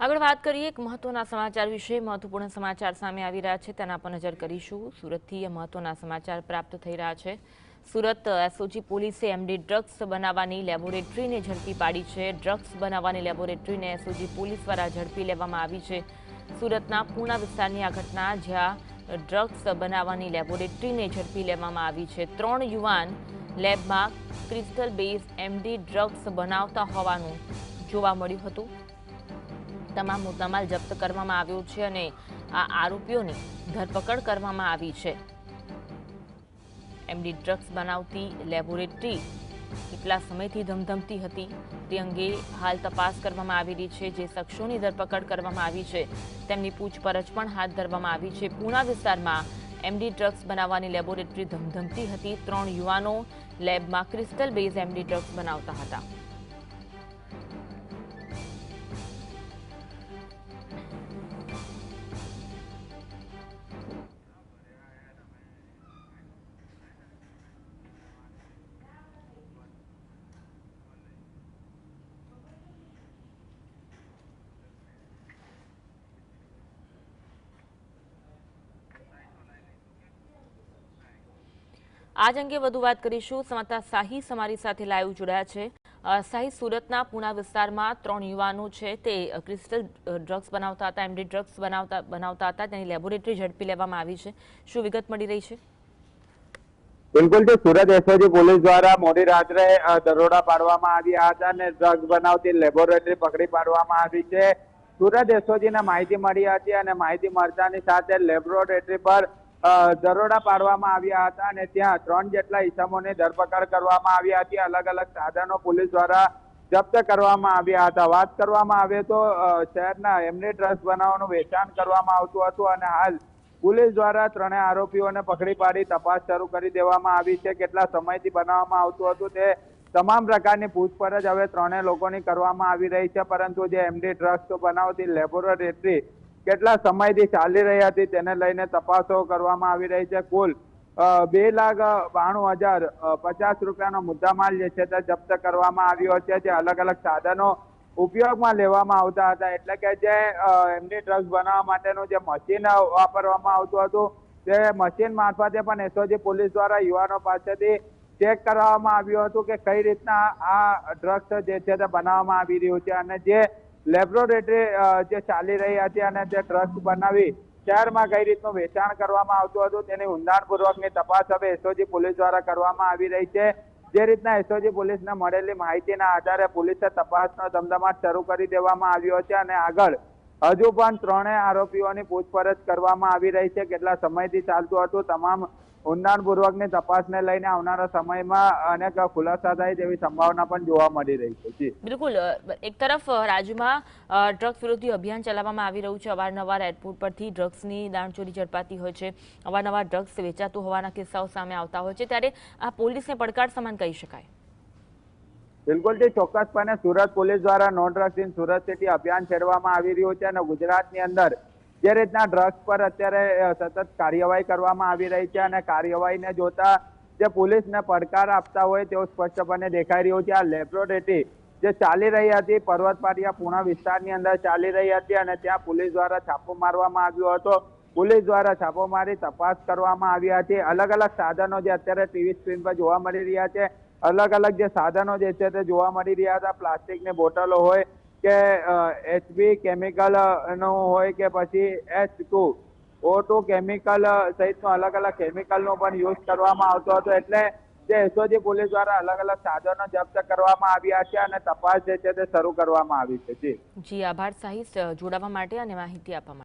આગળ વાત કરીએ એક મહત્વના સમાચાર વિશે। મહત્વપૂર્ણ સમાચાર સામે આવી રહ્યા છે, તેના પર નજર કરીશું। સુરતથી મહત્વના સમાચાર પ્રાપ્ત થઈ રહ્યા છે। સુરત એસઓજી પોલીસે એમડી ડ્રગ્સ બનાવવાની લેબોરેટરીને ઝડપી પાડી છે। ડ્રગ્સ બનાવવાની લેબોરેટરીને એસઓજી પોલીસ દ્વારા ઝડપી લેવામાં આવી છે। સુરતના પૂર્ણા વિસ્તારની આ ઘટના, જ્યાં ડ્રગ્સ બનાવવાની લેબોરેટરીને ઝડપી લેવામાં આવી છે। 3 યુવાન લેબમાં ક્રિસ્ટલ બેઝ એમડી ડ્રગ્સ બનાવતા હોવાનું જોવા મળ્યું હતું। તમામ મુદ્દામાલ જપ્ત કરવામાં આવ્યો છે અને આ આરોપીઓની ધરપકડ કરવામાં આવી છે। એમડી ડ્રગ્સ બનાવતી લેબોરેટરી કેટલા સમયથી ધમધમતી હતી તે અંગે હાલ તપાસ કરવામાં આવી રહી છે। જે શખ્સોની ધરપકડ કરવામાં આવી છે તેમની પૂછપરછ પણ હાથ ધરવામાં આવી છે। પૂર્ણા વિસ્તારમાં એમડી ડ્રગ્સ બનાવવાની લેબોરેટરી ધમધમતી હતી। 3 યુવાનો લેબમાં ક્રિસ્ટલ બેઝ એમડી ડ્રગ્સ બનાવતા હતા। આજ અંગે વધુ વાત કરીશું। સંવાદદાતા સાહિસ અમારી સાથે લાઈવ જોડાયા છે। સાહિસ, સુરતના પૂર્ણા વિસ્તારમાં 3 યુવાનો છે તે ક્રિસ્ટલ ડ્રગ્સ બનાવતા હતા, એમડી ડ્રગ્સ બનાવતા હતા, તેની લેબોરેટરી ઝડપી લેવામાં આવી છે। શું વિગત મળી રહી છે? બિલકુલ, સુરત એસઓજી પોલીસ દ્વારા મોડી રાત્રે દરોડા પાડવામાં આવ્યા હતા અને ડ્રગ્સ બનાવતી લેબોરેટરી પકડી પાડવામાં આવી છે। સુરત એસઓજીને માહિતી મળી હતી અને માહિતી મળતાની સાથે લેબોરેટરી પર દરોડા પાડવામાં આવ્યા હતા અને ત્યાં 3 જેટલા ઇસમોની ધરપકડ કરવામાં આવી હતી। અલગ અલગ સાધનો પોલીસ દ્વારા જપ્ત કરવામાં આવ્યા હતા। વાત કરવામાં આવે તો શહેરના એમડી ડ્રગ્સ બનાવવાનું વેચાણ કરવામાં આવતું હતું અને હાલ પોલીસ દ્વારા 3 આરોપીઓને પકડી પાડી તપાસ શરૂ કરી દેવામાં આવી છે। કેટલા સમયથી બનાવવામાં આવતું હતું તે તમામ પ્રકારની પૂછપરછ હવે 3 લોકોની કરવામાં આવી રહી છે, પરંતુ જે એમડી ડ્રગ્સ બનાવતી લેબોરેટરી કેટલા સમયથી ચાલી રહી હતી તેને લઈને તપાસો કરવામાં આવી રહી છે। કુલ 2,92,050 રૂપિયાનો મુદ્દામાલ જે છે તે જપ્ત કરવામાં આવ્યો છે। જે અલગ અલગ સાધનો ઉપયોગમાં લેવામાં આવતા હતા, એટલે કે જે એમડી ડ્રગ્સ બનાવવા માટેનું જે મશીન વાપરવામાં આવતું હતું તે મશીન મારફતે પણ એસઓજી પોલીસ દ્વારા યુવાનો પાસેથી ચેક કરવામાં આવ્યું હતું કે કઈ રીતના આ ડ્રગ્સ જે છે તે બનાવવામાં આવી રહ્યું છે અને જે લેબોરેટરી જે ચાલી રહી હતી અને જે ડ્રગ્સ બનાવી શહેરમાં કઈ રીતનું વેચાણ કરવામાં આવતું હતું તેની ઊંડાણપૂર્વકની તપાસ હવે એસઓજી પોલીસ દ્વારા કરવામાં આવી રહી છે। જે રીતના એસઓજી પોલીસને મળેલી માહિતીના આધારે પોલીસે તપાસનો ધમધમાટ શરૂ કરી દેવામાં આવ્યો છે અને આગળ હજુ પણ 3 આરોપીઓની પૂછપરછ કરવામાં આવી રહી છે। કેટલા સમયથી ચાલતું હતું, તમામ ઊંડાણપૂર્વકની તપાસને લઈને આવનારા સમયમાં અનેક ખુલાસા થાય તેવી સંભાવના પણ જોવા મળી રહી છે। જી બિલકુલ, એક તરફ રાજ્યમાં ડ્રગ્સ વિરોધી અભિયાન ચલાવવામાં આવી રહ્યું છે। અવારનવાર એરપોર્ટ પરથી ડ્રગ્સની દાણચોરી ઝડપાતી હોય છે, અવારનવાર ડ્રગ્સ વેચાતું હોવાના કિસ્સાઓ સામે આવતા હોય છે, ત્યારે આ પોલીસને પડકાર સમાન કહી શકાય। બિલકુલ, ચોક્કસપણે સુરત પોલીસ દ્વારા no drugs in Surat city અભિયાન છેડવામાં આવી રહ્યું છે અને ગુજરાતની અંદર જે રીતના ડ્રગ્સ પર અત્યારે સતત કાર્યવાહી કરવામાં આવી રહી છે અને કાર્યવાહીને જોતા જે પોલીસને પડકાર આપતા હોય તેવું સ્પષ્ટપણે દેખાઈ રહ્યું છે। આ લેબોરેટરી જે ચાલી રહી હતી પર્વતપાટિયા પૂર્ણા વિસ્તારની અંદર ચાલી રહી હતી અને ત્યાં પોલીસ દ્વારા છાપો મારવામાં આવ્યો હતો। પોલીસ દ્વારા છાપો મારી તપાસ કરવામાં આવી હતી। અલગ અલગ સાધનો જે અત્યારે ટીવી સ્ક્રીન પર જોવા મળી રહ્યા છે, અલગ અલગ જે સાધનો જે છે તે જોવા મળી રહ્યા હતા, પ્લાસ્ટિકની બોટલો હોય કે એચબી કેમિકલ નો હોય કે પછી H2O2 કેમિકલ સહિતનો અલગ અલગ કેમિકલનો પણ યુઝ કરવામાં આવતો હતો, એટલે જે એસઓજી પોલીસ દ્વારા અલગ અલગ સાધનો જપ્ત કરવામાં આવ્યા છે અને તપાસ જે છે તે શરૂ કરવામાં આવી છે। જી આભાર સાહિસ, જોડાવા માટે અને માહિતી આપવા માટે।